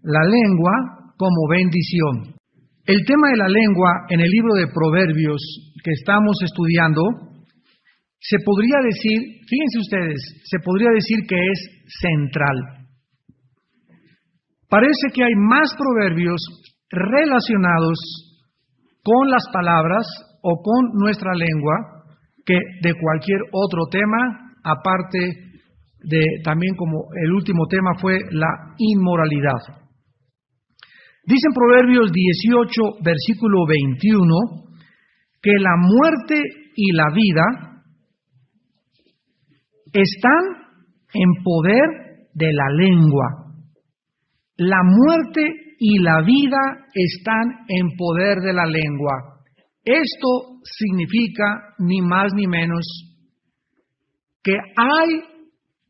la lengua como bendición. El tema de la lengua en el libro de Proverbios que estamos estudiando, se podría decir, fíjense ustedes, se podría decir que es central. Parece que hay más proverbios relacionados con las palabras o con nuestra lengua que de cualquier otro tema, aparte de también como el último tema fue la inmoralidad. Dice en Proverbios 18, versículo 21, que la muerte y la vida están en poder de la lengua. La muerte y la vida están en poder de la lengua. Esto significa ni más ni menos que hay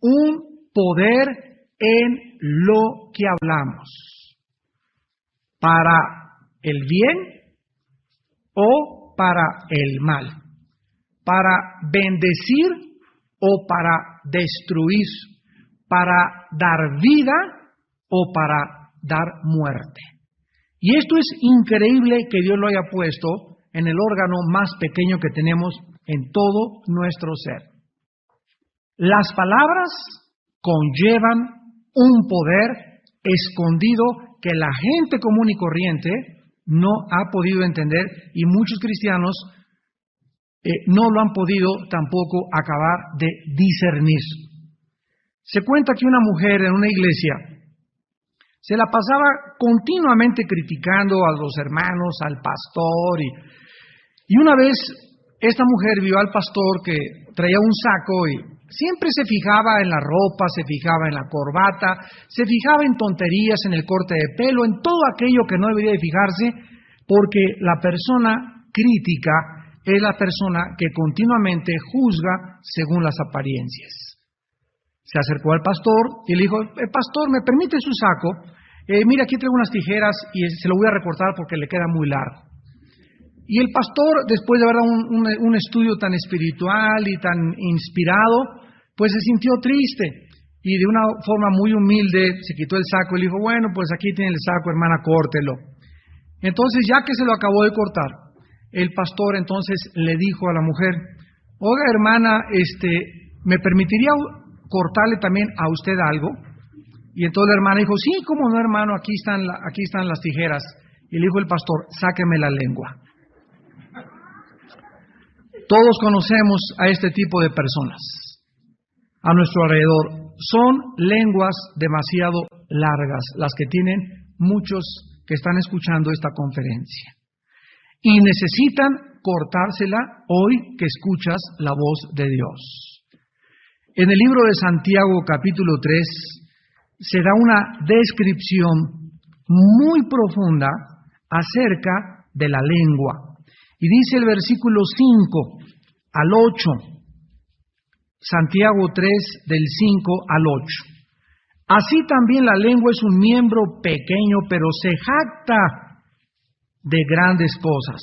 un poder en lo que hablamos, para el bien o para el mal, para bendecir o para destruir, para dar vida o para dar muerte. Y esto es increíble que Dios lo haya puesto en el órgano más pequeño que tenemos en todo nuestro ser. Las palabras conllevan un poder escondido que la gente común y corriente no ha podido entender y muchos cristianos no lo han podido tampoco acabar de discernir. Se cuenta que una mujer en una iglesia se la pasaba continuamente criticando a los hermanos, al pastor, y una vez esta mujer vio al pastor que traía un saco y siempre se fijaba en la ropa, se fijaba en la corbata, se fijaba en tonterías, en el corte de pelo, en todo aquello que no debería de fijarse, porque la persona crítica es la persona que continuamente juzga según las apariencias. Se acercó al pastor y le dijo, pastor, ¿me permite su saco? Mira, aquí traigo unas tijeras y se lo voy a recortar porque le queda muy largo. Y el pastor, después de haber dado un estudio tan espiritual y tan inspirado, pues se sintió triste y de una forma muy humilde se quitó el saco y le dijo, bueno, pues aquí tiene el saco, hermana, córtelo. Entonces, ya que se lo acabó de cortar, el pastor entonces le dijo a la mujer, oiga, hermana, ¿me permitiría cortarle también a usted algo? Y entonces la hermana dijo, sí, cómo no, hermano, aquí están las tijeras. Y le dijo el pastor, sáqueme la lengua. Todos conocemos a este tipo de personas a nuestro alrededor. Son lenguas demasiado largas las que tienen muchos que están escuchando esta conferencia. Y necesitan cortársela hoy que escuchas la voz de Dios. En el libro de Santiago, capítulo 3, se da una descripción muy profunda acerca de la lengua. Y dice el versículo 5 al 8, Santiago 3, del 5 al 8. Así también la lengua es un miembro pequeño, pero se jacta de grandes cosas.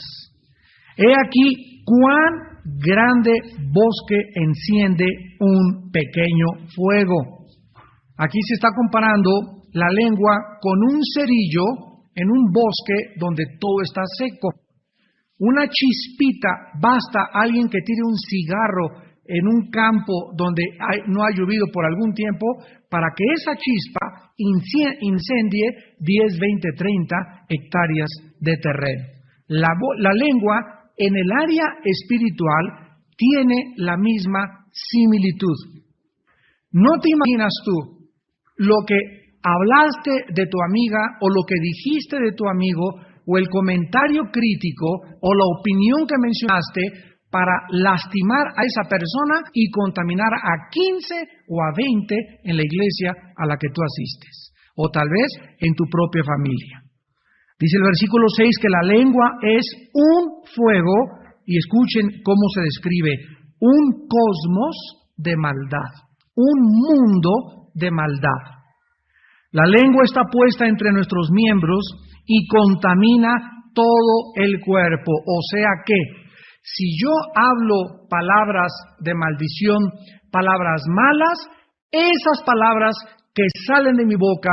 He aquí cuán grande bosque enciende un pequeño fuego. Aquí se está comparando la lengua con un cerillo en un bosque donde todo está seco. Una chispita, basta alguien que tire un cigarro en un campo donde no ha llovido por algún tiempo para que esa chispa incendie 10, 20, 30 hectáreas de terreno. La lengua en el área espiritual tiene la misma similitud. ¿No te imaginas tú lo que hablaste de tu amiga o lo que dijiste de tu amigo o el comentario crítico o la opinión que mencionaste para lastimar a esa persona y contaminar a 15 o a 20 en la iglesia a la que tú asistes? O tal vez en tu propia familia. Dice el versículo 6 que la lengua es un fuego, y escuchen cómo se describe, un cosmos de maldad, un mundo de maldad. La lengua está puesta entre nuestros miembros y contamina todo el cuerpo. O sea que, si yo hablo palabras de maldición, palabras malas, esas palabras que salen de mi boca,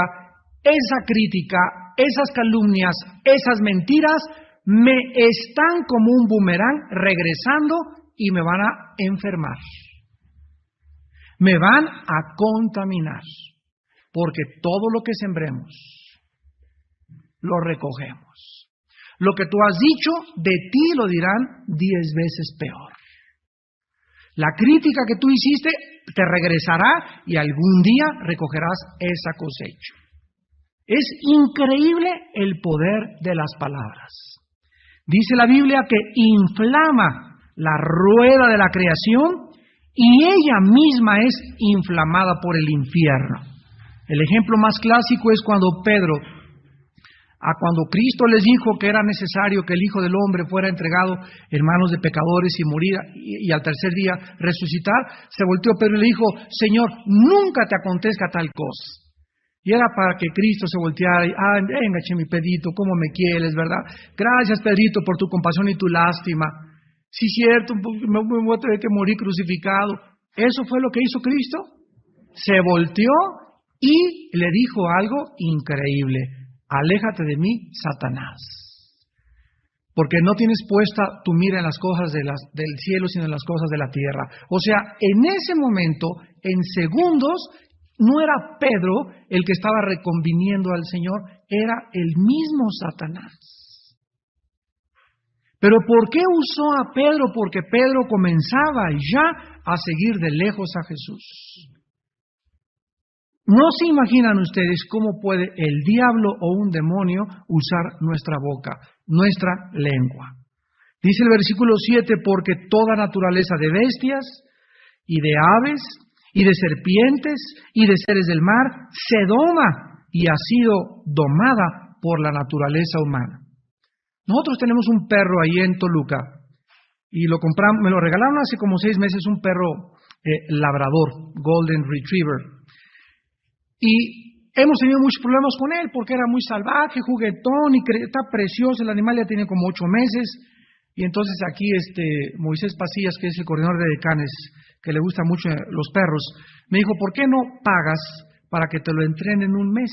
esa crítica, esas calumnias, esas mentiras, me están como un boomerang regresando y me van a enfermar. Me van a contaminar. Porque todo lo que sembremos, lo recogemos. Lo que tú has dicho, de ti lo dirán 10 veces peor. La crítica que tú hiciste te regresará y algún día recogerás esa cosecha. Es increíble el poder de las palabras. Dice la Biblia que inflama la rueda de la creación y ella misma es inflamada por el infierno. El ejemplo más clásico es cuando cuando Cristo les dijo que era necesario que el Hijo del Hombre fuera entregado en manos de pecadores y morir y al tercer día resucitar, se volteó Pedro y le dijo: Señor, nunca te acontezca tal cosa. Y era para que Cristo se volteara y, venga, mi Pedrito, cómo me quieres, ¿verdad? Gracias, Pedrito, por tu compasión y tu lástima. Sí, cierto, me voy a tener que morir crucificado. Eso fue lo que hizo Cristo. Se volteó y le dijo algo increíble: aléjate de mí, Satanás, porque no tienes puesta tu mira en las cosas del cielo, sino en las cosas de la tierra. O sea, en ese momento, en segundos, no era Pedro el que estaba reconviniendo al Señor, era el mismo Satanás. ¿Pero por qué usó a Pedro? Porque Pedro comenzaba ya a seguir de lejos a Jesús. No se imaginan ustedes cómo puede el diablo o un demonio usar nuestra boca, nuestra lengua. Dice el versículo 7, porque toda naturaleza de bestias y de aves y de serpientes y de seres del mar se doma y ha sido domada por la naturaleza humana. Nosotros tenemos un perro ahí en Toluca y me lo regalaron hace como 6 meses, un perro labrador, Golden Retriever. Y hemos tenido muchos problemas con él porque era muy salvaje, juguetón y está precioso. El animal ya tiene como 8 meses. Y entonces aquí Moisés Pasillas, que es el coordinador de decanes, que le gustan mucho los perros, me dijo: ¿por qué no pagas para que te lo entrenen un mes?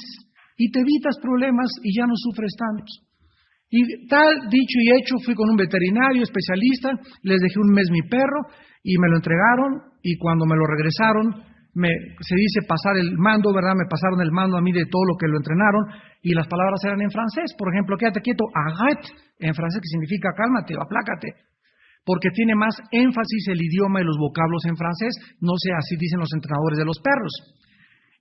Y te evitas problemas y ya no sufres tanto. Y tal, dicho y hecho, fui con un veterinario especialista, les dejé un mes mi perro y me lo entregaron, y cuando me lo regresaron, se dice pasar el mando, ¿verdad? Me pasaron el mando a mí de todo lo que lo entrenaron, y las palabras eran en francés. Por ejemplo, quédate quieto, arrête, en francés, que significa cálmate, aplácate, porque tiene más énfasis el idioma y los vocablos en francés, no sé, así dicen los entrenadores de los perros.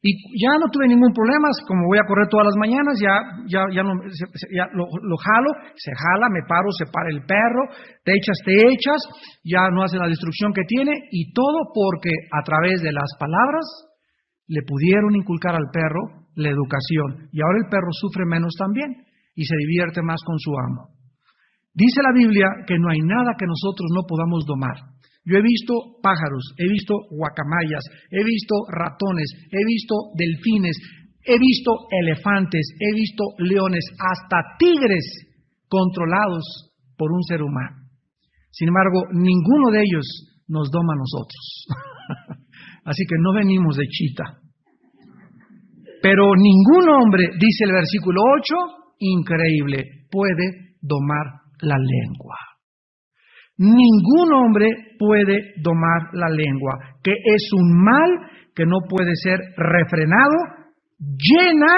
Y ya no tuve ningún problema, como voy a correr todas las mañanas, ya lo jalo, se jala, me paro, se para el perro, te echas, ya no hace la destrucción que tiene, y todo porque a través de las palabras le pudieron inculcar al perro la educación, y ahora el perro sufre menos también y se divierte más con su amo. Dice la Biblia que no hay nada que nosotros no podamos domar. Yo he visto pájaros, he visto guacamayas, he visto ratones, he visto delfines, he visto elefantes, he visto leones, hasta tigres controlados por un ser humano. Sin embargo, ninguno de ellos nos doma a nosotros. Así que no venimos de chita. Pero ningún hombre, dice el versículo 8, increíble, puede domar la lengua. Ningún hombre puede domar la lengua, que es un mal que no puede ser refrenado, llena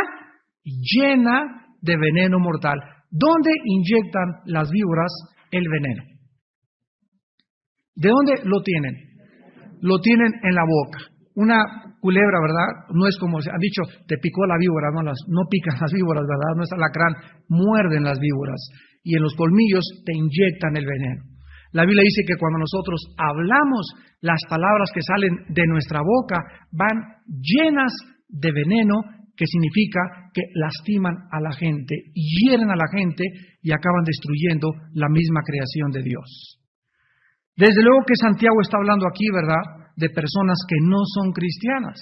de veneno mortal. ¿Dónde inyectan las víboras el veneno? ¿De dónde lo tienen? Lo tienen en la boca. Una culebra, ¿verdad? No es como se han dicho, te picó la víbora, no pican las víboras, ¿verdad? No es alacrán, muerden las víboras y en los colmillos te inyectan el veneno. La Biblia dice que cuando nosotros hablamos, las palabras que salen de nuestra boca van llenas de veneno, que significa que lastiman a la gente, hieren a la gente y acaban destruyendo la misma creación de Dios. Desde luego que Santiago está hablando aquí, ¿verdad?, de personas que no son cristianas.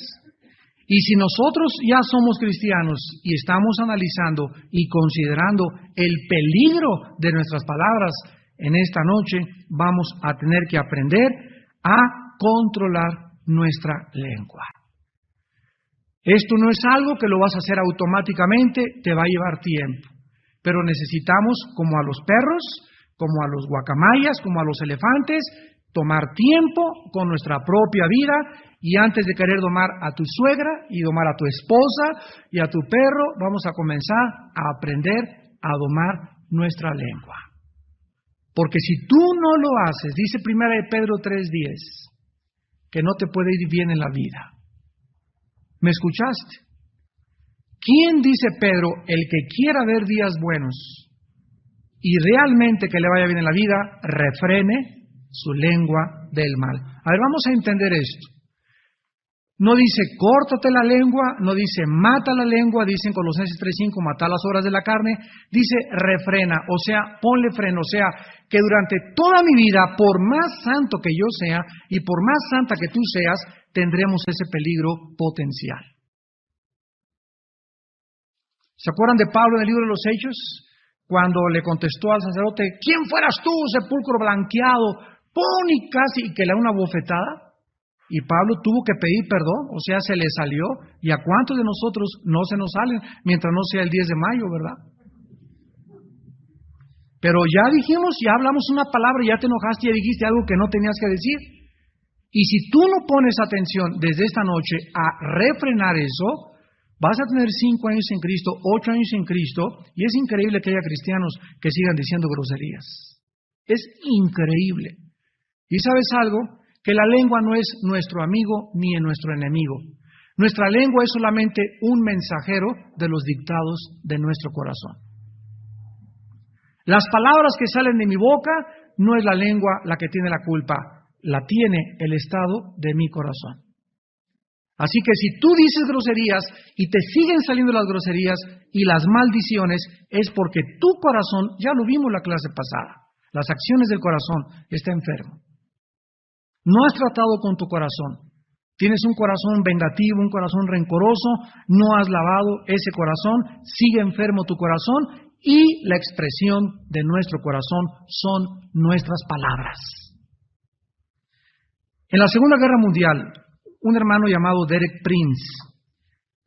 Y si nosotros ya somos cristianos y estamos analizando y considerando el peligro de nuestras palabras, en esta noche vamos a tener que aprender a controlar nuestra lengua. Esto no es algo que lo vas a hacer automáticamente, te va a llevar tiempo. Pero necesitamos, como a los perros, como a los guacamayas, como a los elefantes, tomar tiempo con nuestra propia vida y antes de querer domar a tu suegra y domar a tu esposa y a tu perro, vamos a comenzar a aprender a domar nuestra lengua. Porque si tú no lo haces, dice 1 Pedro 3:10, que no te puede ir bien en la vida. ¿Me escuchaste? ¿Quién, dice Pedro, el que quiera ver días buenos y realmente que le vaya bien en la vida, refrene su lengua del mal? A ver, vamos a entender esto. No dice córtate la lengua, no dice mata la lengua, dice en Colosenses 3:5 mata las obras de la carne, dice refrena, o sea, ponle freno, o sea, que durante toda mi vida, por más santo que yo sea y por más santa que tú seas, tendremos ese peligro potencial. ¿Se acuerdan de Pablo en el libro de los Hechos? Cuando le contestó al sacerdote, ¿quién fueras tú, sepulcro blanqueado? Pon y casi, y que le da una bofetada. Y Pablo tuvo que pedir perdón, o sea, se le salió. ¿Y a cuántos de nosotros no se nos salen mientras no sea el 10 de mayo, verdad? Pero ya dijimos, ya hablamos una palabra, ya te enojaste, ya dijiste algo que no tenías que decir. Y si tú no pones atención desde esta noche a refrenar eso, vas a tener 5 años en Cristo, 8 años en Cristo, y es increíble que haya cristianos que sigan diciendo groserías. Es increíble. ¿Y sabes algo? Que la lengua no es nuestro amigo ni nuestro enemigo. Nuestra lengua es solamente un mensajero de los dictados de nuestro corazón. Las palabras que salen de mi boca no es la lengua la que tiene la culpa, la tiene el estado de mi corazón. Así que si tú dices groserías y te siguen saliendo las groserías y las maldiciones, es porque tu corazón, ya lo vimos la clase pasada, las acciones del corazón está enfermo. No has tratado con tu corazón. Tienes un corazón vengativo, un corazón rencoroso, no has lavado ese corazón, sigue enfermo tu corazón y la expresión de nuestro corazón son nuestras palabras. En la Segunda Guerra Mundial, un hermano llamado Derek Prince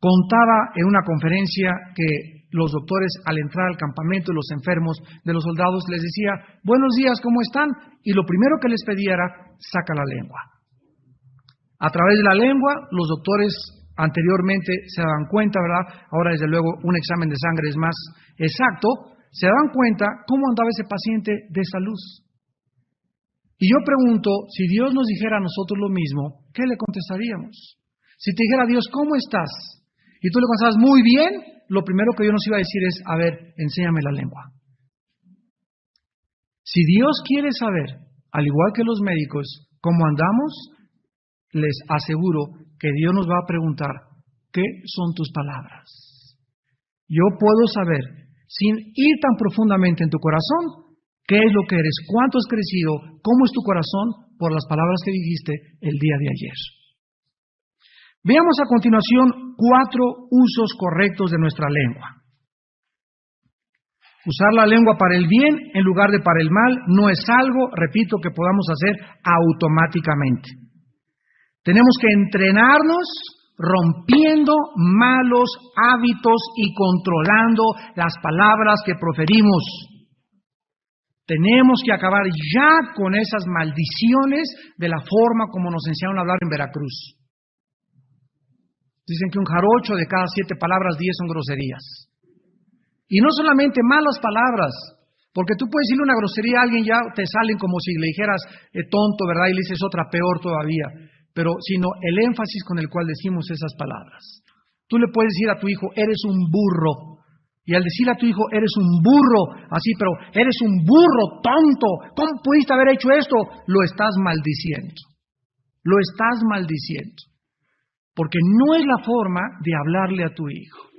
contaba en una conferencia que los doctores al entrar al campamento, los enfermos de los soldados les decía, buenos días, ¿cómo están? Y lo primero que les pedía era, saca la lengua. A través de la lengua, los doctores anteriormente se daban cuenta, ¿verdad? Ahora desde luego un examen de sangre es más exacto, se daban cuenta cómo andaba ese paciente de salud. Y yo pregunto, si Dios nos dijera a nosotros lo mismo, ¿qué le contestaríamos? Si te dijera Dios, ¿cómo estás? Y tú le contestas, muy bien, lo primero que Dios nos iba a decir es, a ver, enséñame la lengua. Si Dios quiere saber, al igual que los médicos, cómo andamos, les aseguro que Dios nos va a preguntar, ¿qué son tus palabras? Yo puedo saber, sin ir tan profundamente en tu corazón, ¿qué es lo que eres? ¿Cuánto has crecido? ¿Cómo es tu corazón? Por las palabras que dijiste el día de ayer. Veamos a continuación 4 usos correctos de nuestra lengua. Usar la lengua para el bien en lugar de para el mal no es algo, repito, que podamos hacer automáticamente. Tenemos que entrenarnos rompiendo malos hábitos y controlando las palabras que proferimos. Tenemos que acabar ya con esas maldiciones de la forma como nos enseñaron a hablar en Veracruz. Dicen que un jarocho de cada 7 palabras, 10 son groserías. Y no solamente malas palabras, porque tú puedes decirle una grosería a alguien, ya te salen como si le dijeras tonto, ¿verdad? Y le dices otra peor todavía. Pero sino el énfasis con el cual decimos esas palabras. Tú le puedes decir a tu hijo, eres un burro. Y al decirle a tu hijo, eres un burro, así, pero eres un burro tonto. ¿Cómo pudiste haber hecho esto? Lo estás maldiciendo. Lo estás maldiciendo. Porque no es la forma de hablarle a tu hijo.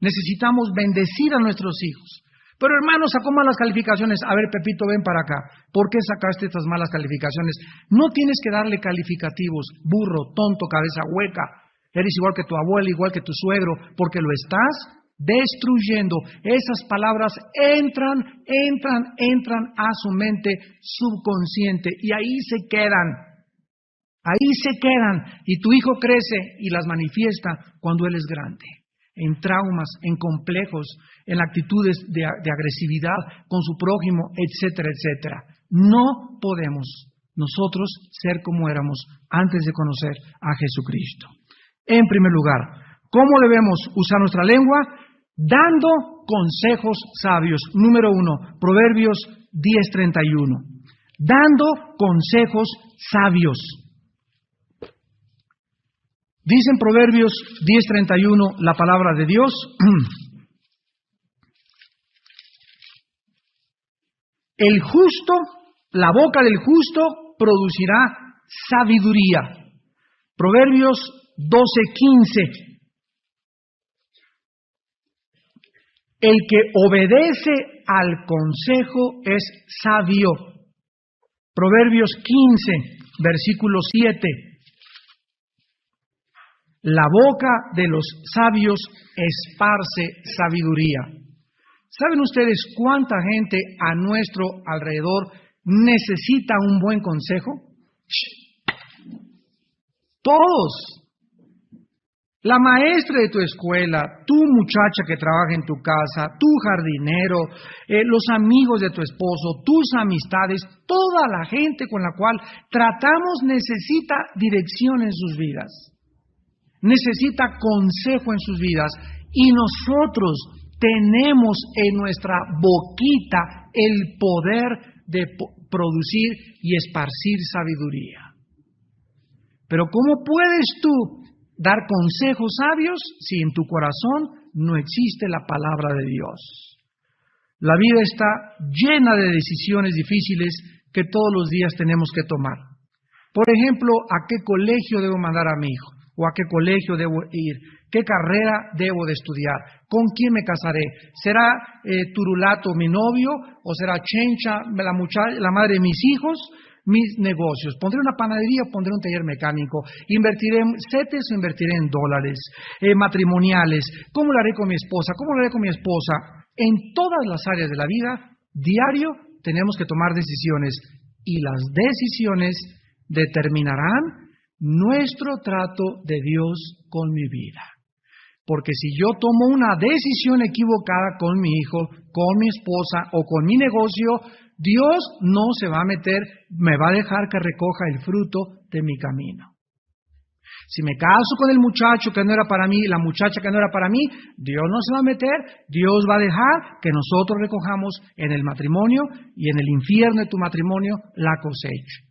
Necesitamos bendecir a nuestros hijos. Pero hermano, sacó malas calificaciones. A ver, Pepito, ven para acá. ¿Por qué sacaste estas malas calificaciones? No tienes que darle calificativos. Burro, tonto, cabeza hueca. Eres igual que tu abuela, igual que tu suegro. Porque lo estás destruyendo. Esas palabras entran a su mente subconsciente. Y ahí se quedan. Ahí se quedan y tu hijo crece y las manifiesta cuando él es grande. En traumas, en complejos, en actitudes de agresividad con su prójimo, etcétera, etcétera. No podemos nosotros ser como éramos antes de conocer a Jesucristo. En primer lugar, ¿cómo debemos usar nuestra lengua? Dando consejos sabios. Número 1, Proverbios 10:31. Dando consejos sabios. Dice en Proverbios 10:31 la palabra de Dios. El justo, la boca del justo producirá sabiduría. Proverbios 12:15. El que obedece al consejo es sabio. Proverbios 15, versículo 7. La boca de los sabios esparce sabiduría. ¿Saben ustedes cuánta gente a nuestro alrededor necesita un buen consejo? Todos. La maestra de tu escuela, tu muchacha que trabaja en tu casa, tu jardinero, los amigos de tu esposo, tus amistades, toda la gente con la cual tratamos necesita dirección en sus vidas. Necesita consejo en sus vidas. Y nosotros tenemos en nuestra boquita el poder de producir y esparcir sabiduría. Pero ¿cómo puedes tú dar consejos sabios si en tu corazón no existe la palabra de Dios? La vida está llena de decisiones difíciles que todos los días tenemos que tomar. Por ejemplo, ¿a qué colegio debo mandar a mi hijo? ¿O a qué colegio debo ir? ¿Qué carrera debo de estudiar? ¿Con quién me casaré? ¿Será Turulato mi novio? ¿O será Chencha la madre de mis hijos? Mis negocios. ¿Pondré una panadería o pondré un taller mecánico? ¿Invertiré en CETES o invertiré en dólares? Matrimoniales. ¿Cómo lo haré con mi esposa? ¿Cómo lo haré con mi esposa? En todas las áreas de la vida, diario, tenemos que tomar decisiones. Y las decisiones determinarán nuestro trato de Dios con mi vida. Porque si yo tomo una decisión equivocada con mi hijo, con mi esposa o con mi negocio, Dios no se va a meter, me va a dejar que recoja el fruto de mi camino. Si me caso con el muchacho que no era para mí, la muchacha que no era para mí, Dios no se va a meter, Dios va a dejar que nosotros recojamos en el matrimonio y en el infierno de tu matrimonio la cosecha.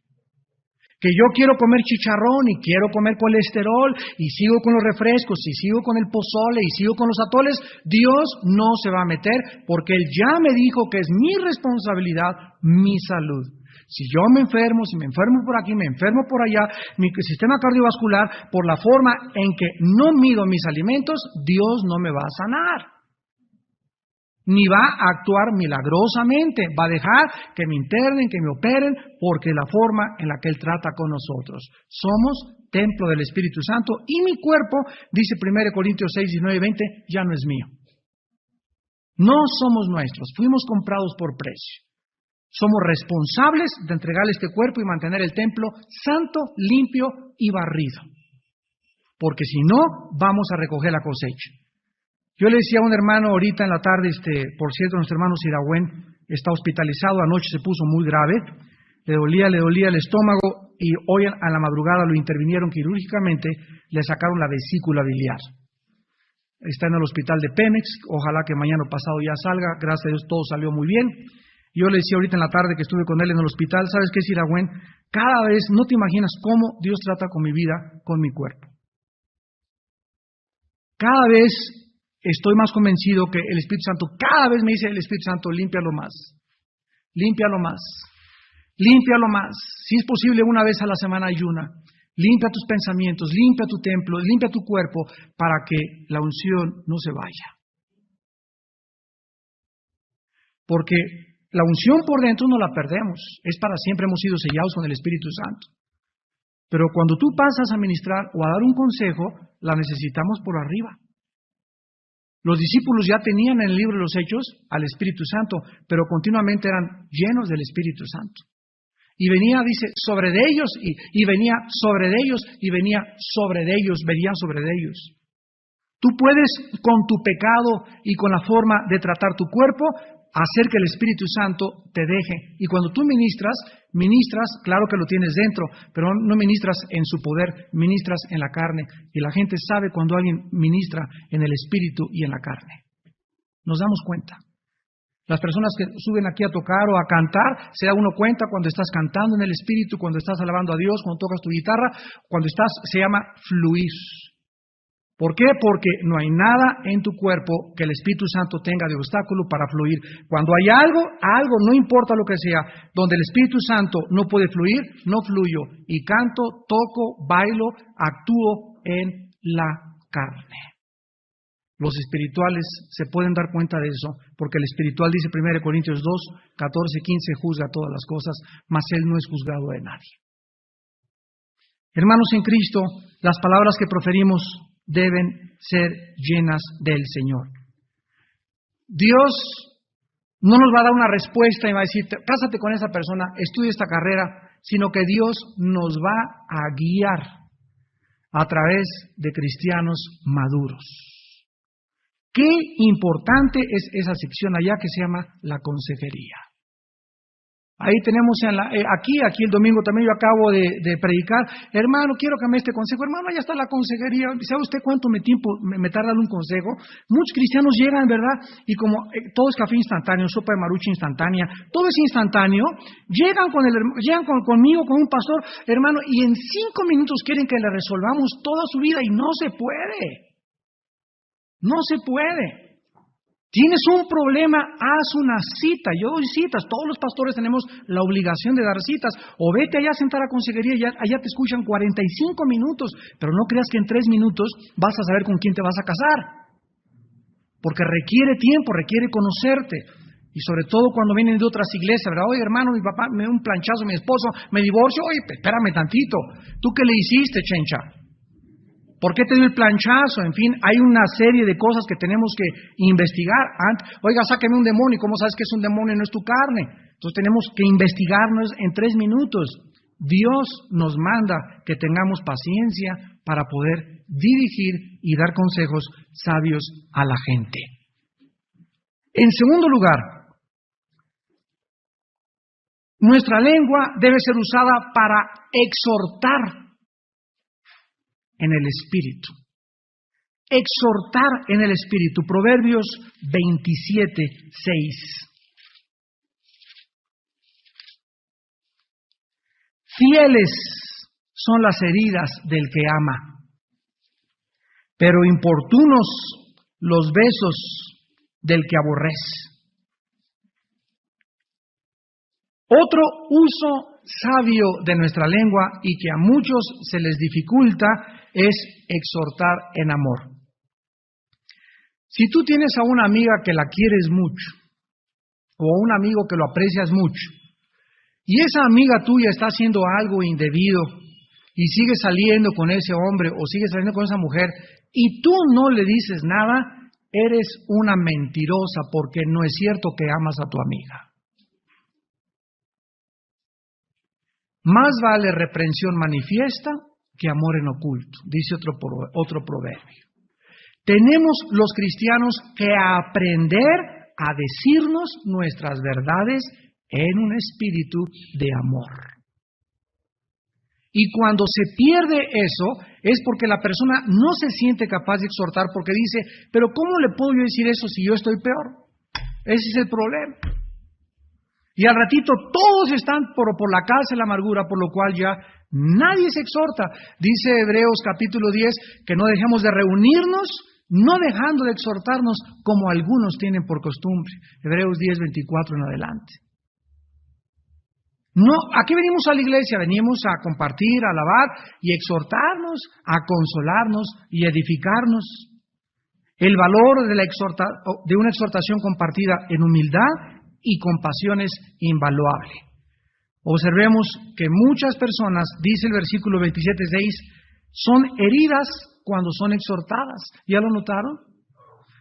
Que yo quiero comer chicharrón y quiero comer colesterol y sigo con los refrescos y sigo con el pozole y sigo con los atoles, Dios no se va a meter porque Él ya me dijo que es mi responsabilidad, mi salud. Si yo me enfermo, si me enfermo por aquí, me enfermo por allá, mi sistema cardiovascular, por la forma en que no mido mis alimentos, Dios no me va a sanar. Ni va a actuar milagrosamente, va a dejar que me internen, que me operen, porque la forma en la que Él trata con nosotros. Somos templo del Espíritu Santo y mi cuerpo, dice 1 Corintios 6, 19 y 20, ya no es mío. No somos nuestros, fuimos comprados por precio. Somos responsables de entregarle este cuerpo y mantener el templo santo, limpio y barrido. Porque si no, vamos a recoger la cosecha. Yo le decía a un hermano ahorita en la tarde, por cierto, nuestro hermano Siragüen está hospitalizado, anoche se puso muy grave, le dolía el estómago y hoy a la madrugada lo intervinieron quirúrgicamente, le sacaron la vesícula biliar. Está en el hospital de Pemex, ojalá que mañana o pasado ya salga, gracias a Dios todo salió muy bien. Yo le decía ahorita en la tarde que estuve con él en el hospital, ¿sabes qué, Siragüen? Cada vez, no te imaginas cómo Dios trata con mi vida, con mi cuerpo. Cada vez estoy más convencido que el Espíritu Santo, cada vez me dice el Espíritu Santo, límpialo más, límpialo más, límpialo más. Si es posible, una vez a la semana ayuna. Limpia tus pensamientos, limpia tu templo, limpia tu cuerpo para que la unción no se vaya. Porque la unción por dentro no la perdemos, es para siempre, hemos sido sellados con el Espíritu Santo. Pero cuando tú pasas a ministrar o a dar un consejo, la necesitamos por arriba. Los discípulos ya tenían en el libro de los Hechos al Espíritu Santo, pero continuamente eran llenos del Espíritu Santo. Y venía, dice, sobre de ellos, y venía sobre de ellos, y venía sobre de ellos, venían sobre de ellos. Tú puedes, con tu pecado y con la forma de tratar tu cuerpo, hacer que el Espíritu Santo te deje. Y cuando tú ministras, claro que lo tienes dentro, pero no ministras en su poder, ministras en la carne. Y la gente sabe cuando alguien ministra en el Espíritu y en la carne. Nos damos cuenta. Las personas que suben aquí a tocar o a cantar, se da uno cuenta cuando estás cantando en el Espíritu, cuando estás alabando a Dios, cuando tocas tu guitarra, se llama fluir. ¿Por qué? Porque no hay nada en tu cuerpo que el Espíritu Santo tenga de obstáculo para fluir. Cuando hay algo, no importa lo que sea, donde el Espíritu Santo no puede fluir, no fluyo. Y canto, toco, bailo, actúo en la carne. Los espirituales se pueden dar cuenta de eso, porque el espiritual dice 1 Corintios 2, 14, 15, juzga todas las cosas, mas él no es juzgado de nadie. Hermanos en Cristo, las palabras que proferimos deben ser llenas del Señor. Dios no nos va a dar una respuesta y va a decir, cásate con esa persona, estudia esta carrera, sino que Dios nos va a guiar a través de cristianos maduros. Qué importante es esa sección allá que se llama la consejería. Ahí tenemos aquí el domingo también yo acabo de predicar. Hermano, quiero que me dé este consejo. Hermano, ya está la consejería. ¿Sabe usted cuánto tiempo me tarda un consejo? Muchos cristianos llegan, ¿verdad? Y como todo es café instantáneo, sopa de marucha instantánea, todo es instantáneo, llegan conmigo, con un pastor, hermano, y en 5 minutos quieren que le resolvamos toda su vida y no se puede. No se puede. Tienes un problema, haz una cita. Yo doy citas, todos los pastores tenemos la obligación de dar citas. O vete allá a sentar a consejería, allá te escuchan 45 minutos, pero no creas que en 3 minutos vas a saber con quién te vas a casar. Porque requiere tiempo, requiere conocerte. Y sobre todo cuando vienen de otras iglesias, ¿verdad? Oye, hermano, mi papá me dio un planchazo, mi esposo me divorció. Oye, espérame tantito. ¿Tú qué le hiciste, chencha? ¿Por qué te dio el planchazo? En fin, hay una serie de cosas que tenemos que investigar. Oiga, sáqueme un demonio. ¿Cómo sabes que es un demonio y no es tu carne? Entonces tenemos que investigarnos en 3 minutos. Dios nos manda que tengamos paciencia para poder dirigir y dar consejos sabios a la gente. En segundo lugar, nuestra lengua debe ser usada para exhortar en el Espíritu. Exhortar en el Espíritu. Proverbios 27, 6. Fieles son las heridas del que ama, pero importunos los besos del que aborrece. Otro uso sabio de nuestra lengua y que a muchos se les dificulta es exhortar en amor. Si tú tienes a una amiga que la quieres mucho o a un amigo que lo aprecias mucho y esa amiga tuya está haciendo algo indebido y sigue saliendo con ese hombre o sigue saliendo con esa mujer y tú no le dices nada, eres una mentirosa porque no es cierto que amas a tu amiga. Más vale reprensión manifiesta que amor en oculto, dice otro proverbio. Tenemos los cristianos que aprender a decirnos nuestras verdades en un espíritu de amor. Y cuando se pierde eso, es porque la persona no se siente capaz de exhortar porque dice, pero ¿cómo le puedo yo decir eso si yo estoy peor? Ese es el problema. Y al ratito todos están por la cárcel de la amargura, por lo cual ya nadie se exhorta. Dice Hebreos capítulo 10 que no dejemos de reunirnos, no dejando de exhortarnos como algunos tienen por costumbre. Hebreos 10, 24 en adelante. No, ¿a qué venimos a la iglesia? Venimos a compartir, a alabar y exhortarnos, a consolarnos y edificarnos. El valor de una exhortación compartida en humildad y compasión es invaluable. Observemos que muchas personas, dice el versículo 27:6, son heridas cuando son exhortadas. ¿Ya lo notaron?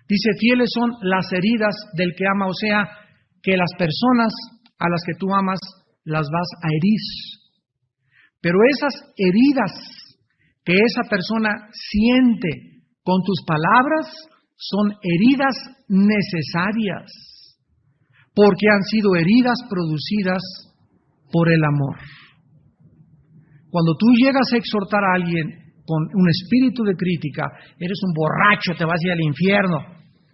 Dice, fieles son las heridas del que ama, o sea, que las personas a las que tú amas las vas a herir. Pero esas heridas que esa persona siente con tus palabras son heridas necesarias, porque han sido heridas producidas por el amor. Cuando tú llegas a exhortar a alguien con un espíritu de crítica, eres un borracho, te vas a ir al infierno,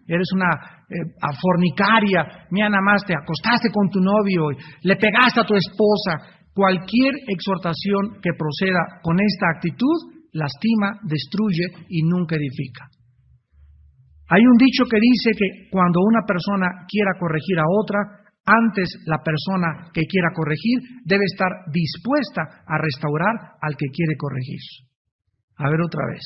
eres una fornicaria, mira nada más te acostaste con tu novio, le pegaste a tu esposa. Cualquier exhortación que proceda con esta actitud lastima, destruye y nunca edifica. Hay un dicho que dice que cuando una persona quiera corregir a otra, antes la persona que quiera corregir debe estar dispuesta a restaurar al que quiere corregir. A ver otra vez.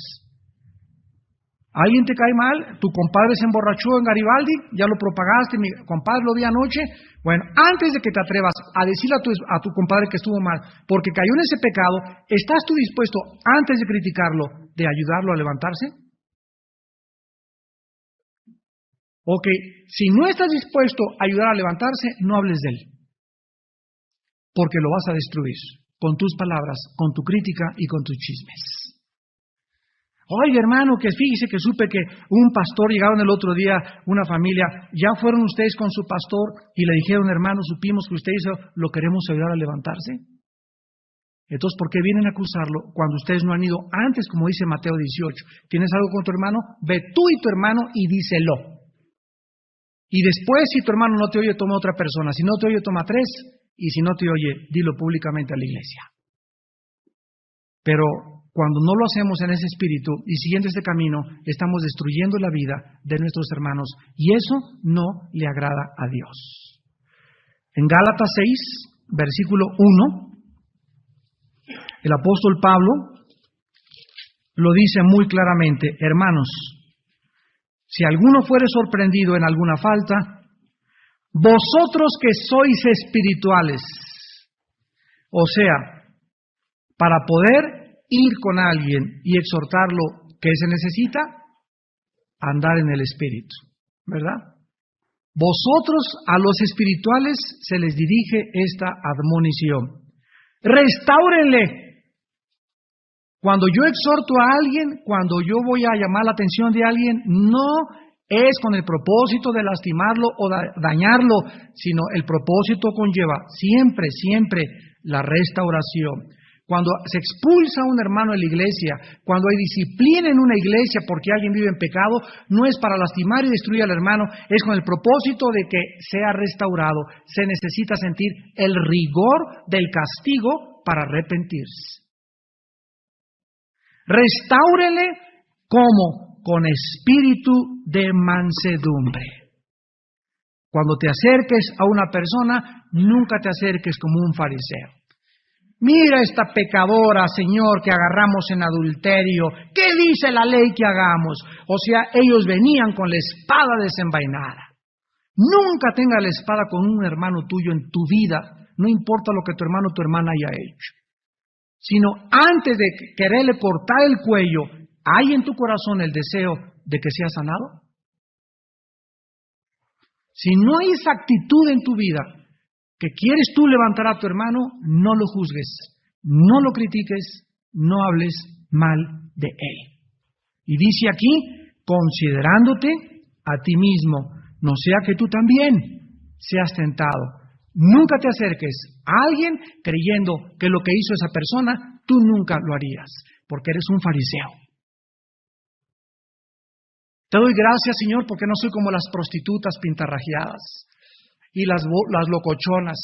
¿Alguien te cae mal? ¿Tu compadre se emborrachó en Garibaldi? ¿Ya lo propagaste? ¿Mi compadre lo vi anoche? Bueno, antes de que te atrevas a decirle a tu compadre que estuvo mal, porque cayó en ese pecado, ¿estás tú dispuesto, antes de criticarlo, de ayudarlo a levantarse? Ok, si no estás dispuesto a ayudar a levantarse, no hables de él, porque lo vas a destruir con tus palabras, con tu crítica y con tus chismes. Oye, hermano, que fíjese que supe que un pastor, llegaron el otro día, una familia, ya fueron ustedes con su pastor y le dijeron, hermano, supimos que usted hizo, lo queremos ayudar a levantarse. Entonces, ¿por qué vienen a acusarlo cuando ustedes no han ido antes, como dice Mateo 18? ¿Tienes algo con tu hermano? Ve tú y tu hermano y díselo. Y después, si tu hermano no te oye, toma otra persona. Si no te oye, toma 3. Y si no te oye, dilo públicamente a la iglesia. Pero cuando no lo hacemos en ese espíritu y siguiendo este camino, estamos destruyendo la vida de nuestros hermanos y eso no le agrada a Dios. En Gálatas 6, versículo 1, el apóstol Pablo lo dice muy claramente: hermanos, si alguno fuere sorprendido en alguna falta, vosotros que sois espirituales, o sea, para poder ir con alguien y exhortarlo, ¿qué se necesita? Andar en el Espíritu, ¿verdad? Vosotros a los espirituales se les dirige esta admonición. Restáurenle. Cuando yo exhorto a alguien, cuando yo voy a llamar la atención de alguien, no es con el propósito de lastimarlo o dañarlo, sino el propósito conlleva siempre la restauración. Cuando se expulsa a un hermano de la iglesia, cuando hay disciplina en una iglesia porque alguien vive en pecado, no es para lastimar y destruir al hermano, es con el propósito de que sea restaurado. Se necesita sentir el rigor del castigo para arrepentirse. Restáurele como con espíritu de mansedumbre. Cuando te acerques a una persona, nunca te acerques como un fariseo. Mira esta pecadora, Señor, que agarramos en adulterio. ¿Qué dice la ley que hagamos? O sea, ellos venían con la espada desenvainada. Nunca tenga la espada con un hermano tuyo en tu vida, no importa lo que tu hermano o tu hermana haya hecho. Sino antes de quererle cortar el cuello, ¿hay en tu corazón el deseo de que sea sanado? Si no hay esa actitud en tu vida, que quieres tú levantar a tu hermano, no lo juzgues, no lo critiques, no hables mal de él. Y dice aquí, considerándote a ti mismo, no sea que tú también seas tentado. Nunca te acerques a alguien creyendo que lo que hizo esa persona, tú nunca lo harías, porque eres un fariseo. Te doy gracias, Señor, porque no soy como las prostitutas pintarrajeadas y las locochonas,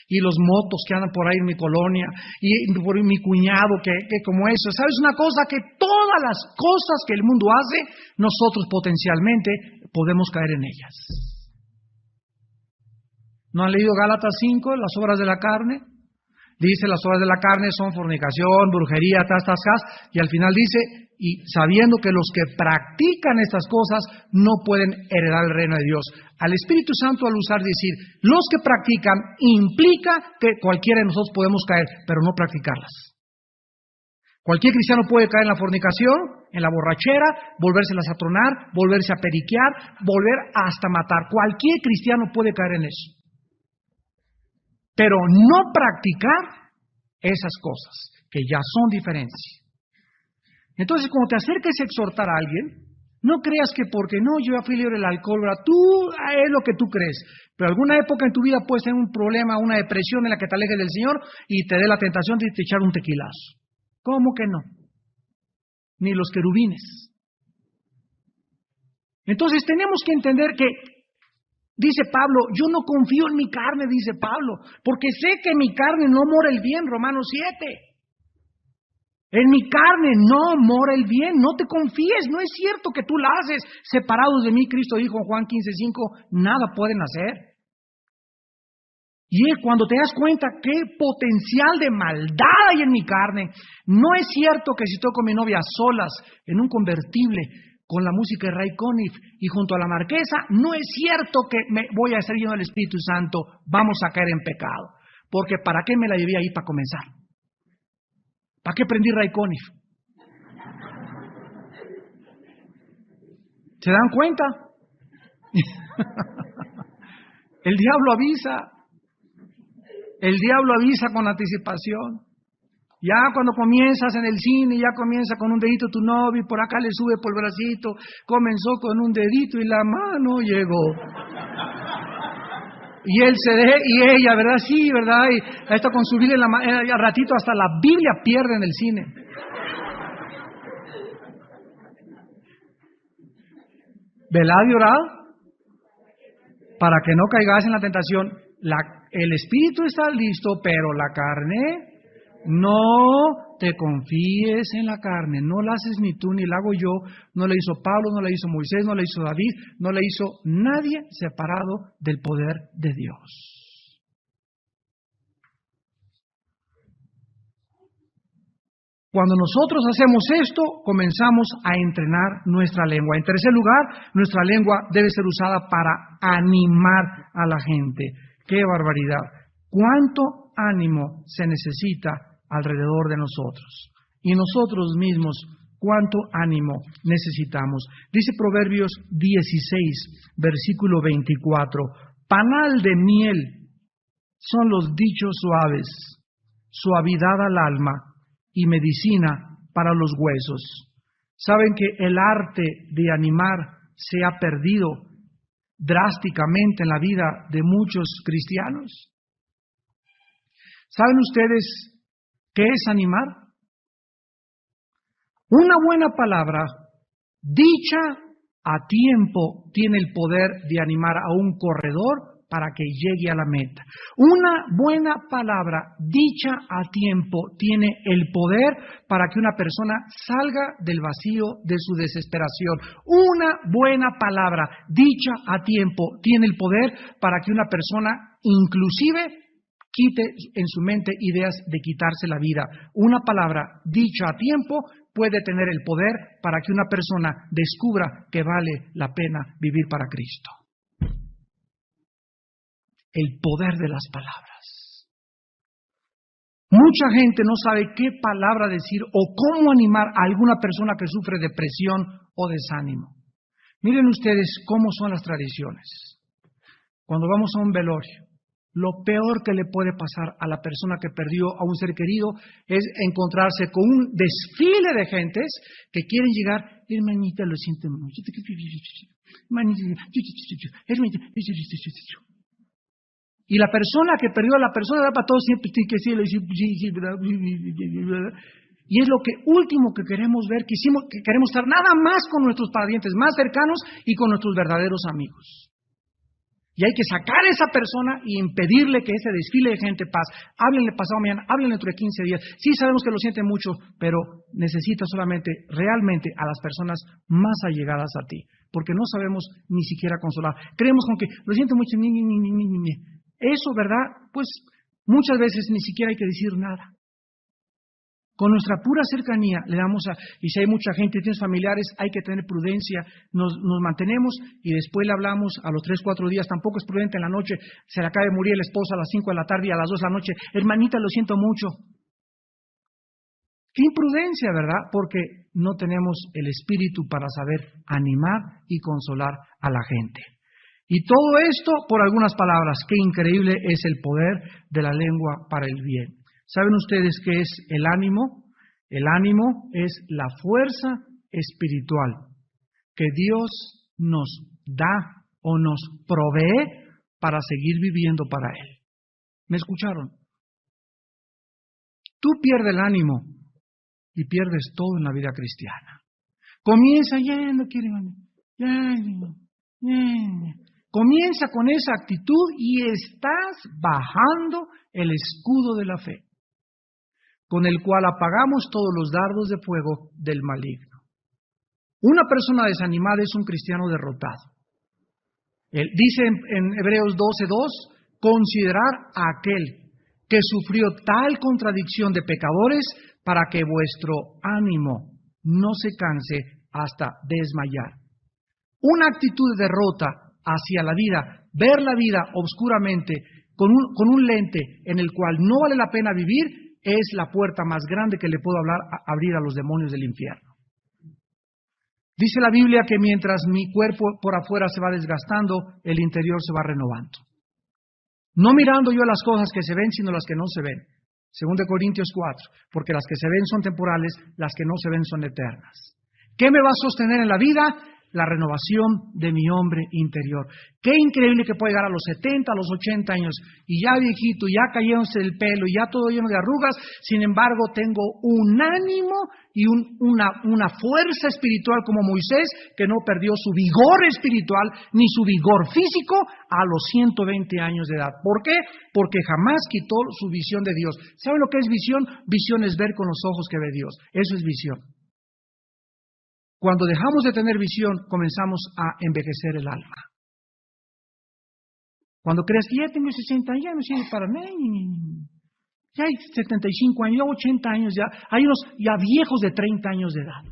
y los motos que andan por ahí en mi colonia, y por mi cuñado que como eso. ¿Sabes una cosa? Que todas las cosas que el mundo hace, nosotros potencialmente podemos caer en ellas. ¿No han leído Gálatas 5, las obras de la carne? Dice, las obras de la carne son fornicación, brujería, y al final dice, y sabiendo que los que practican estas cosas no pueden heredar el reino de Dios. Al Espíritu Santo, al usar decir, los que practican, implica que cualquiera de nosotros podemos caer, pero no practicarlas. Cualquier cristiano puede caer en la fornicación, en la borrachera, volvérselas a tronar, volverse a periquear, volver hasta matar. Cualquier cristiano puede caer en eso. pero no practicar esas cosas, que ya son diferentes. Entonces, cuando te acerques a exhortar a alguien, no creas que porque no, yo ya fui libre del alcohol, ¿verdad? Tú es lo que tú crees. Pero alguna época en tu vida puedes tener un problema, una depresión en la que te alejes del Señor y te dé la tentación de echar un tequilazo. ¿Cómo que no? Ni los querubines. Entonces tenemos que entender que, dice Pablo, yo no confío en mi carne, dice Pablo, porque sé que mi carne no mora el bien, Romanos 7. En mi carne no mora el bien, no te confíes, no es cierto que tú la haces. Separados de mí, Cristo dijo en Juan 15:5, nada pueden hacer. Y cuando te das cuenta qué potencial de maldad hay en mi carne, no es cierto que si estoy con mi novia solas, en un convertible, con la música de Ray Conniff y junto a la marquesa, no es cierto que me voy a ser lleno del Espíritu Santo, vamos a caer en pecado. Porque ¿para qué me la llevé ahí para comenzar? ¿Para qué prendí Ray Conniff? ¿Se dan cuenta? El diablo avisa. El diablo avisa con anticipación. Ya cuando comienzas en el cine, ya comienza con un dedito tu novio, y por acá le sube por el bracito, comenzó con un dedito y la mano llegó. Y él y ella, ¿verdad? Sí, ¿verdad? Y está con su Biblia en la mano, al ratito hasta la Biblia pierde en el cine. Velad y orad para que no caigas en la tentación. El espíritu está listo, pero la carne, no te confíes en la carne. No la haces ni tú ni la hago yo. No la hizo Pablo, no la hizo Moisés, no la hizo David, no la hizo nadie separado del poder de Dios. Cuando nosotros hacemos esto, comenzamos a entrenar nuestra lengua. En tercer lugar, nuestra lengua debe ser usada para animar a la gente. ¡Qué barbaridad! ¿Cuánto ánimo se necesita alrededor de nosotros? Y nosotros mismos, ¿cuánto ánimo necesitamos? Dice Proverbios 16, versículo 24. Panal de miel son los dichos suaves, suavidad al alma y medicina para los huesos. ¿Saben que el arte de animar se ha perdido drásticamente en la vida de muchos cristianos? ¿Saben ustedes qué es animar? Una buena palabra, dicha a tiempo, tiene el poder de animar a un corredor para que llegue a la meta. Una buena palabra dicha a tiempo tiene el poder para que una persona salga del vacío de su desesperación. Una buena palabra dicha a tiempo tiene el poder para que una persona inclusive quite en su mente ideas de quitarse la vida. Una palabra dicha a tiempo puede tener el poder para que una persona descubra que vale la pena vivir para Cristo. El poder de las palabras. Mucha gente no sabe qué palabra decir o cómo animar a alguna persona que sufre depresión o desánimo. Miren ustedes cómo son las tradiciones. Cuando vamos a un velorio, lo peor que le puede pasar a la persona que perdió a un ser querido es encontrarse con un desfile de gentes que quieren llegar. Hermanita, lo siento mucho. Y la persona que perdió a la persona da para todos siempre que sí, le dice sí, ¿verdad? Y es lo que último que queremos ver, que queremos estar nada más con nuestros parientes más cercanos y con nuestros verdaderos amigos. Y hay que sacar a esa persona y impedirle que ese desfile de gente pase. Háblenle pasado mañana, háblenle dentro de 15 días. Sí, sabemos que lo siente mucho, pero necesita solamente, realmente, a las personas más allegadas a ti. Porque no sabemos ni siquiera consolar. Creemos con que lo siente mucho, ni. Eso, ¿verdad? Pues muchas veces ni siquiera hay que decir nada. Con nuestra pura cercanía le damos y si hay mucha gente, tienes familiares, hay que tener prudencia, nos mantenemos y después le hablamos a los 3, 4 días, tampoco es prudente en la noche, se le acaba de morir el esposo a las 5 de la tarde y a las 2 de la noche, hermanita, lo siento mucho. Qué imprudencia, ¿verdad? Porque no tenemos el espíritu para saber animar y consolar a la gente. Y todo esto por algunas palabras. Qué increíble es el poder de la lengua para el bien. ¿Saben ustedes qué es el ánimo? El ánimo es la fuerza espiritual que Dios nos da o nos provee para seguir viviendo para Él. ¿Me escucharon? Tú pierdes el ánimo y pierdes todo en la vida cristiana. Comienza, ya no quiero, comienza con esa actitud y estás bajando el escudo de la fe, con el cual apagamos todos los dardos de fuego del maligno. Una persona desanimada es un cristiano derrotado. Él dice en Hebreos 12:2, considerar a aquel que sufrió tal contradicción de pecadores para que vuestro ánimo no se canse hasta desmayar. Una actitud de derrota hacia la vida, ver la vida oscuramente, con un lente en el cual no vale la pena vivir, es la puerta más grande que le puedo abrir a los demonios del infierno. Dice la Biblia que mientras mi cuerpo por afuera se va desgastando, el interior se va renovando. No mirando yo las cosas que se ven, sino las que no se ven. 2 Corintios 4, porque las que se ven son temporales, las que no se ven son eternas. ¿Qué me va a sostener en la vida? La renovación de mi hombre interior. Qué increíble que puede llegar a los 70, a los 80 años, y ya viejito, ya cayéndose el pelo, ya todo lleno de arrugas, sin embargo tengo un ánimo y una fuerza espiritual como Moisés, que no perdió su vigor espiritual ni su vigor físico a los 120 años de edad. ¿Por qué? Porque jamás quitó su visión de Dios. ¿Saben lo que es visión? Visión es ver con los ojos que ve Dios. Eso es visión. Cuando dejamos de tener visión, comenzamos a envejecer el alma. Cuando crees que ya tengo 60 años, ya no sirve para nada. Ya hay 75 años, ya 80 años, ya hay unos ya viejos de 30 años de edad.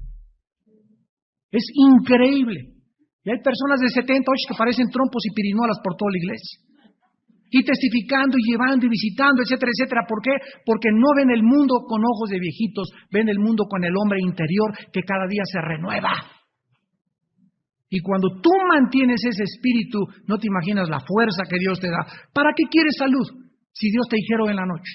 Es increíble. Y hay personas de 70, 80 que parecen trompos y pirinolas por toda la iglesia. Y testificando y llevando y visitando, etcétera, etcétera. ¿Por qué? Porque no ven el mundo con ojos de viejitos, ven el mundo con el hombre interior que cada día se renueva. Y cuando tú mantienes ese espíritu, no te imaginas la fuerza que Dios te da. ¿Para qué quieres salud? Si Dios te dijera en la noche: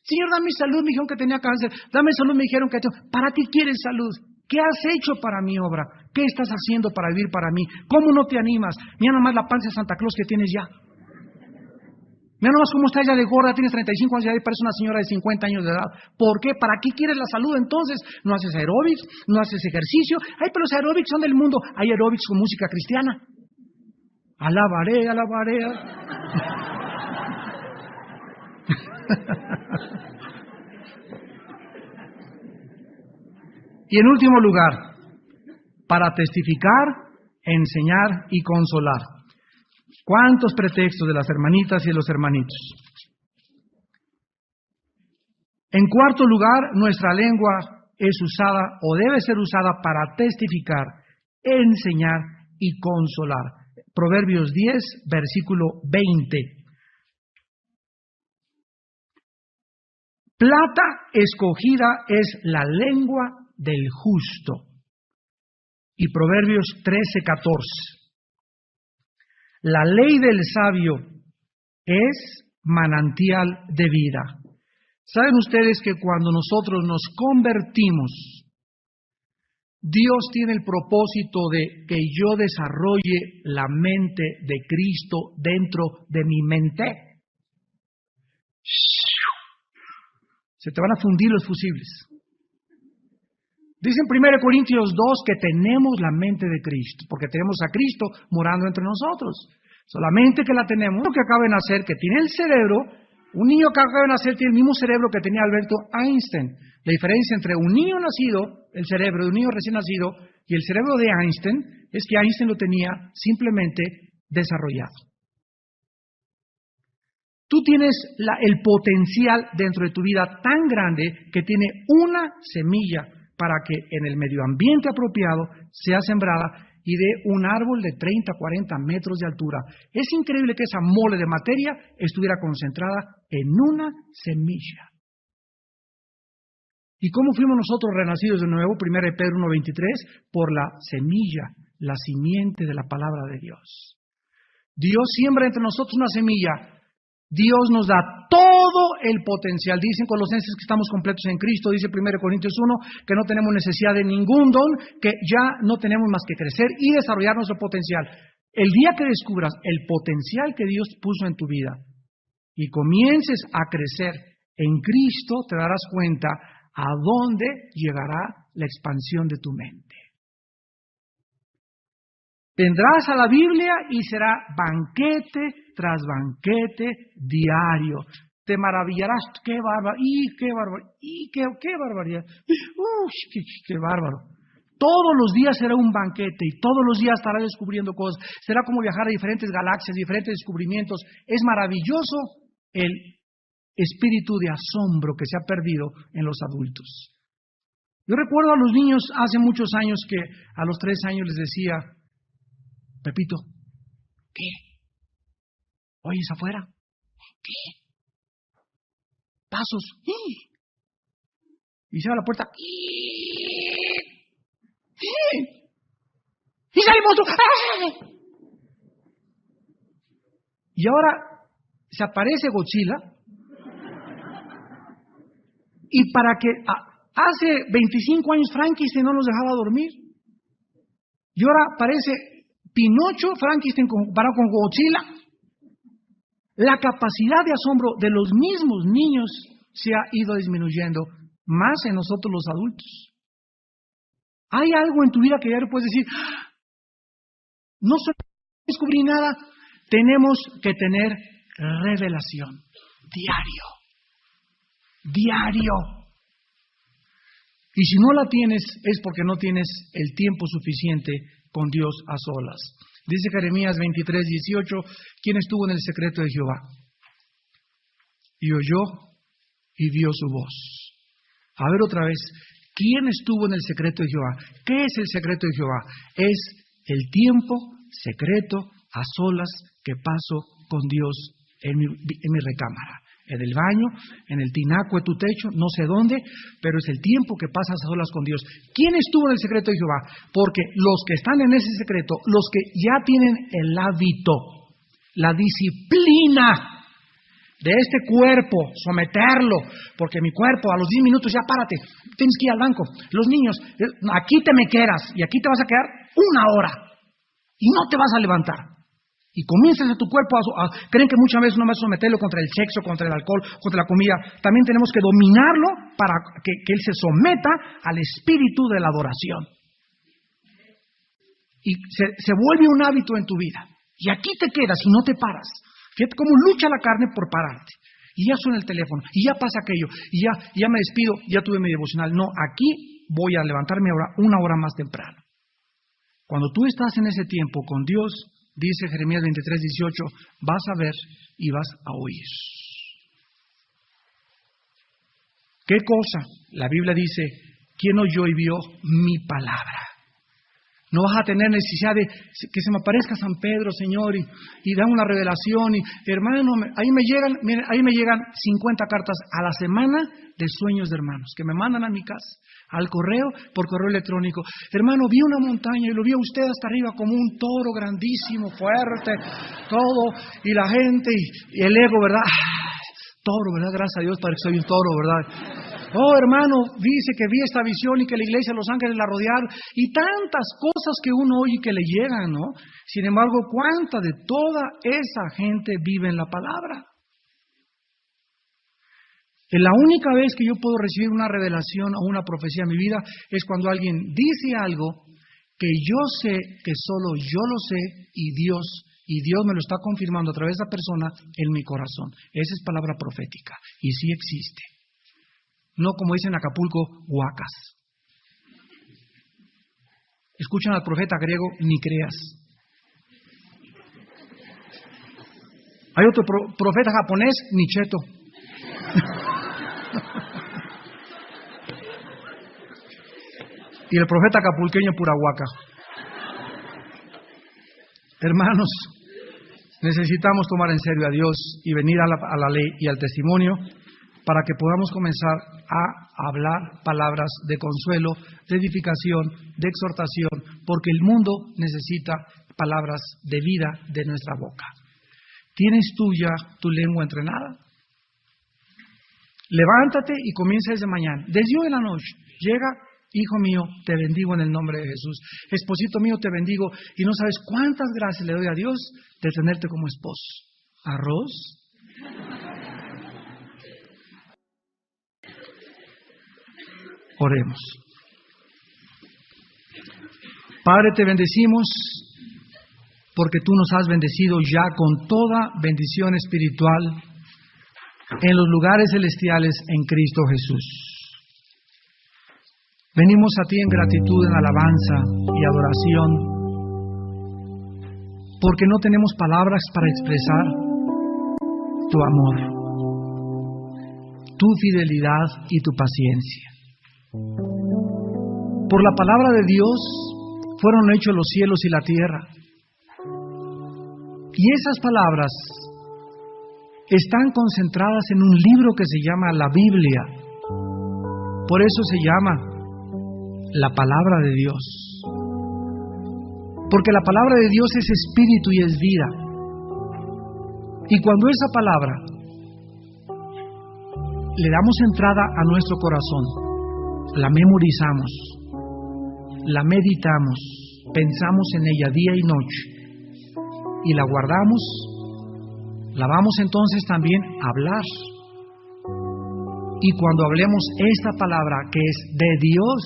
Señor, dame salud, me dijeron que tenía cáncer, dame salud, me dijeron que... ¿Para qué quieres salud? ¿Qué has hecho para mi obra? ¿Qué estás haciendo para vivir para mí? ¿Cómo no te animas? Mira nomás la panza de Santa Claus que tienes ya. Mira nomás cómo estás ya de gorda, tienes 35 años y ya parece una señora de 50 años de edad. ¿Por qué? ¿Para qué quieres la salud entonces? ¿No haces aeróbics? ¿No haces ejercicio? Ay, pero los aeróbics son del mundo. Hay aeróbics con música cristiana. Alabaré, alabaré. Y en último lugar, para testificar, enseñar y consolar. ¿Cuántos pretextos de las hermanitas y de los hermanitos? En cuarto lugar, nuestra lengua es usada o debe ser usada para testificar, enseñar y consolar. Proverbios 10, versículo 20. Plata escogida es la lengua del justo. Y Proverbios 13, 14. La ley del sabio es manantial de vida. ¿Saben ustedes que cuando nosotros nos convertimos, Dios tiene el propósito de que yo desarrolle la mente de Cristo dentro de mi mente? Se te van a fundir los fusibles. Dice en 1 Corintios 2 que tenemos la mente de Cristo, porque tenemos a Cristo morando entre nosotros. Solamente que la tenemos. Uno que acaba de nacer, que tiene el cerebro, un niño que acaba de nacer tiene el mismo cerebro que tenía Alberto Einstein. La diferencia entre un niño nacido, el cerebro de un niño recién nacido, y el cerebro de Einstein, es que Einstein lo tenía simplemente desarrollado. Tú tienes el potencial dentro de tu vida tan grande que tiene una semilla para que en el medio ambiente apropiado sea sembrada y dé un árbol de 30, 40 metros de altura. Es increíble que esa mole de materia estuviera concentrada en una semilla. ¿Y cómo fuimos nosotros renacidos de nuevo? 1 Pedro 1:23, por la semilla, la simiente de la palabra de Dios. Dios siembra entre nosotros una semilla. Dios nos da todo el potencial. Dicen Colosenses que estamos completos en Cristo. Dice 1 Corintios 1 que no tenemos necesidad de ningún don, que ya no tenemos más que crecer y desarrollar nuestro potencial. El día que descubras el potencial que Dios puso en tu vida y comiences a crecer en Cristo, te darás cuenta a dónde llegará la expansión de tu mente. Vendrás a la Biblia y será banquete tras banquete diario. Te maravillarás, qué bárbaro, qué barbaridad, qué bárbaro. Todos los días será un banquete y todos los días estarás descubriendo cosas. Será como viajar a diferentes galaxias, diferentes descubrimientos. Es maravilloso el espíritu de asombro que se ha perdido en los adultos. Yo recuerdo a los niños hace muchos años que a los 3 años les decía, Pepito, ¿qué? ¿Oyes afuera? ¿Qué? Pasos. Y se abre la puerta. Y sale el monstruo. Y ahora se aparece Godzilla. Y para que hace 25 años Frankenstein no nos dejaba dormir. Y ahora aparece Pinocho, Frankenstein comparado con Godzilla. La capacidad de asombro de los mismos niños se ha ido disminuyendo, más en nosotros los adultos. ¿Hay algo en tu vida que ya le puedes decir, no descubrí nada? Tenemos que tener revelación diario. Y si no la tienes es porque no tienes el tiempo suficiente con Dios a solas. Dice Jeremías 23:18, ¿quién estuvo en el secreto de Jehová? Y oyó y vio su voz. A ver otra vez, ¿quién estuvo en el secreto de Jehová? ¿Qué es el secreto de Jehová? Es el tiempo secreto a solas que paso con Dios en mi recámara. En el baño, en el tinaco de tu techo, no sé dónde, pero es el tiempo que pasas a solas con Dios. ¿Quién estuvo en el secreto de Jehová? Porque los que están en ese secreto, los que ya tienen el hábito, la disciplina de este cuerpo, someterlo, porque mi cuerpo a los 10 minutos ya párate, tienes que ir al banco. Los niños, aquí te me quedas y aquí te vas a quedar 1 hora y no te vas a levantar. Y comienzas a tu cuerpo creen que muchas veces no vas a someterlo contra el sexo, contra el alcohol, contra la comida. También tenemos que dominarlo para que él se someta al espíritu de la adoración. Y se vuelve un hábito en tu vida. Y aquí te quedas y no te paras. Fíjate cómo lucha la carne por pararte. Y ya suena el teléfono, y ya pasa aquello, y ya me despido, ya tuve mi devocional. No, aquí voy a levantarme ahora 1 hora más temprano. Cuando tú estás en ese tiempo con Dios, dice Jeremías 23:18, vas a ver y vas a oír. ¿Qué cosa? La Biblia dice, ¿quién oyó y vio mi palabra? No vas a tener necesidad de que se me aparezca San Pedro, Señor, y da una revelación. Y hermano, ahí me llegan 50 cartas a la semana de sueños de hermanos, que me mandan a mi casa, al correo, por correo electrónico. Hermano, vi una montaña y lo vi a usted hasta arriba como un toro grandísimo, fuerte, todo, y la gente, y el ego, ¿verdad? Toro, ¿verdad? Gracias a Dios para que soy un toro, ¿verdad? Oh, hermano, dice que vi esta visión y que la iglesia de los ángeles la rodearon, y tantas cosas que uno oye que le llegan, ¿no? Sin embargo, ¿cuánta de toda esa gente vive en la palabra? La única vez que yo puedo recibir una revelación o una profecía en mi vida es cuando alguien dice algo que yo sé que solo yo lo sé y Dios me lo está confirmando a través de esa persona en mi corazón. Esa es palabra profética y sí existe. No como dicen en Acapulco, huacas. Escuchan al profeta griego, ni creas. Hay otro profeta japonés, ni cheto. Y el profeta acapulqueño, pura huaca. Hermanos, necesitamos tomar en serio a Dios y venir a la ley y al testimonio para que podamos comenzar a hablar palabras de consuelo, de edificación, de exhortación, porque el mundo necesita palabras de vida de nuestra boca. ¿Tienes tú ya tu lengua entrenada? Levántate y comienza desde mañana. Desde hoy en la noche, llega, hijo mío, te bendigo en el nombre de Jesús. Esposito mío, te bendigo. Y no sabes cuántas gracias le doy a Dios de tenerte como esposo. ¿Arroz? Oremos. Padre, te bendecimos porque tú nos has bendecido ya con toda bendición espiritual en los lugares celestiales en Cristo Jesús. Venimos a ti en gratitud, en alabanza y adoración, porque no tenemos palabras para expresar tu amor, tu fidelidad y tu paciencia. Por la palabra de Dios fueron hechos los cielos y la tierra. Y esas palabras están concentradas en un libro que se llama la Biblia. Por eso se llama la palabra de Dios. Porque la palabra de Dios es espíritu y es vida. Y cuando esa palabra le damos entrada a nuestro corazón, la memorizamos, la meditamos, pensamos en ella día y noche y la guardamos, la vamos entonces también a hablar. Y cuando hablemos esta palabra que es de Dios,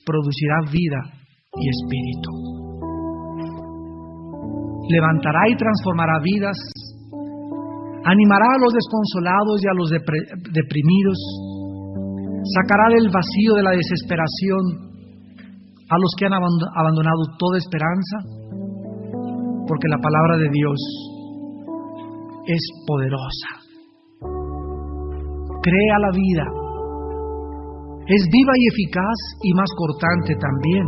producirá vida y espíritu. Levantará y transformará vidas, animará a los desconsolados y a los deprimidos, sacará del vacío de la desesperación a los que han abandonado toda esperanza, porque la palabra de Dios es poderosa, crea la vida, es viva y eficaz y más cortante también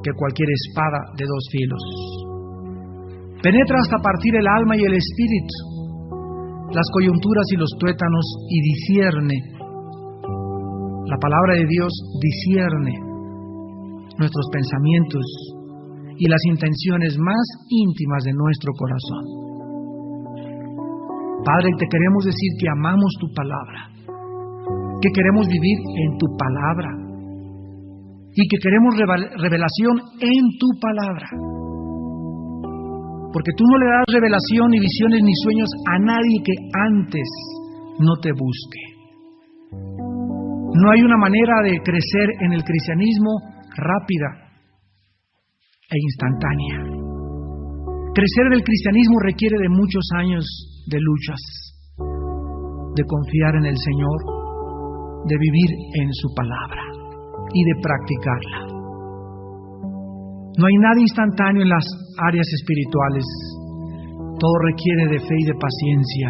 que cualquier espada de dos filos. Penetra hasta partir el alma y el espíritu, las coyunturas y los tuétanos, y discierne. La palabra de Dios discierne nuestros pensamientos y las intenciones más íntimas de nuestro corazón. Padre, te queremos decir que amamos tu palabra, que queremos vivir en tu palabra y que queremos revelación en tu palabra. Porque tú no le das revelación, ni visiones, ni sueños a nadie que antes no te busque. No hay una manera de crecer en el cristianismo rápida e instantánea. Crecer en el cristianismo requiere de muchos años de luchas, de confiar en el Señor, de vivir en su palabra y de practicarla. No hay nada instantáneo en las áreas espirituales. Todo requiere de fe y de paciencia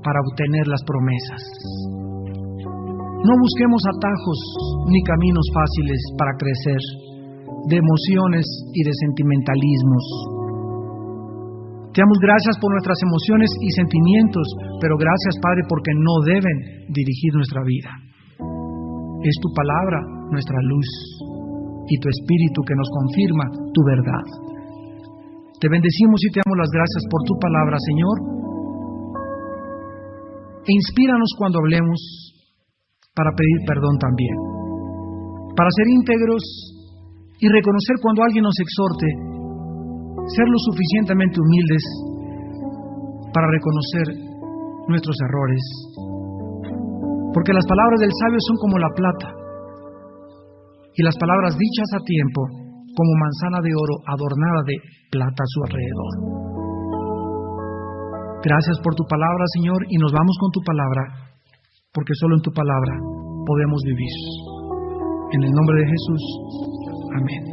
para obtener las promesas. No busquemos atajos ni caminos fáciles para crecer, de emociones y de sentimentalismos. Te damos gracias por nuestras emociones y sentimientos, pero gracias, Padre, porque no deben dirigir nuestra vida. Es tu palabra nuestra luz y tu Espíritu que nos confirma tu verdad. Te bendecimos y te damos las gracias por tu palabra, Señor. E inspíranos cuando hablemos para pedir perdón también, para ser íntegros y reconocer cuando alguien nos exhorte, ser lo suficientemente humildes para reconocer nuestros errores. Porque las palabras del sabio son como la plata, y las palabras dichas a tiempo como manzana de oro adornada de plata a su alrededor. Gracias por tu palabra, Señor, y nos vamos con tu palabra, porque solo en tu palabra podemos vivir. En el nombre de Jesús, amén.